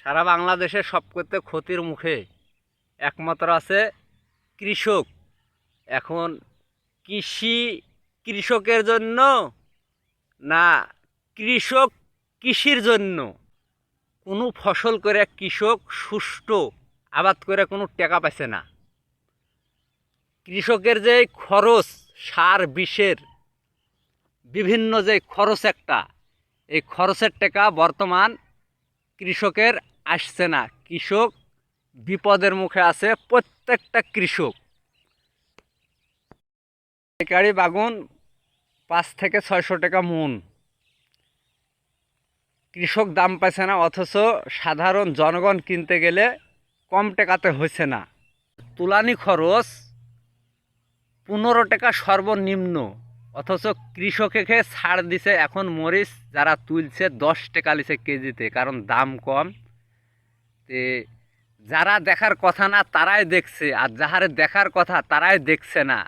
সারা বাংলাদেশে সবকথা ক্ষতির মুখে একমাত্র আছে কৃষক। এখন কৃষি কৃষকের জন্য না কৃষক কৃষির জন্য। কোনো ফসল করে কৃষক সুষ্ঠু আবাদ করে কোনো টাকা পাইছে না। কৃষকের যে খরচ, সার বিষের বিভিন্ন যে খরচ একটা, এই খরচের টাকা বর্তমান কৃষকের আসছে না। কৃষক বিপদের মুখে আছে, প্রত্যেকটা কৃষক। পাইকারি বাগুন 500 থেকে 600 টাকা মন, কৃষক দাম পাইছে না, অথচ সাধারণ জনগণ কিনতে গেলে কম টাকাতে হচ্ছে না। তুলানি খরচ 15 টাকা সর্বনিম্ন, অথচ কৃষককে ছাড় দিছে। এখন মরিচ যারা তুলছে 10 টাকা লিছে কেজিতে, কারণ দাম কম। তে যারা দেখার কথা না তারাই দেখছে, আর যাহারে দেখার কথা তারাই দেখছে না।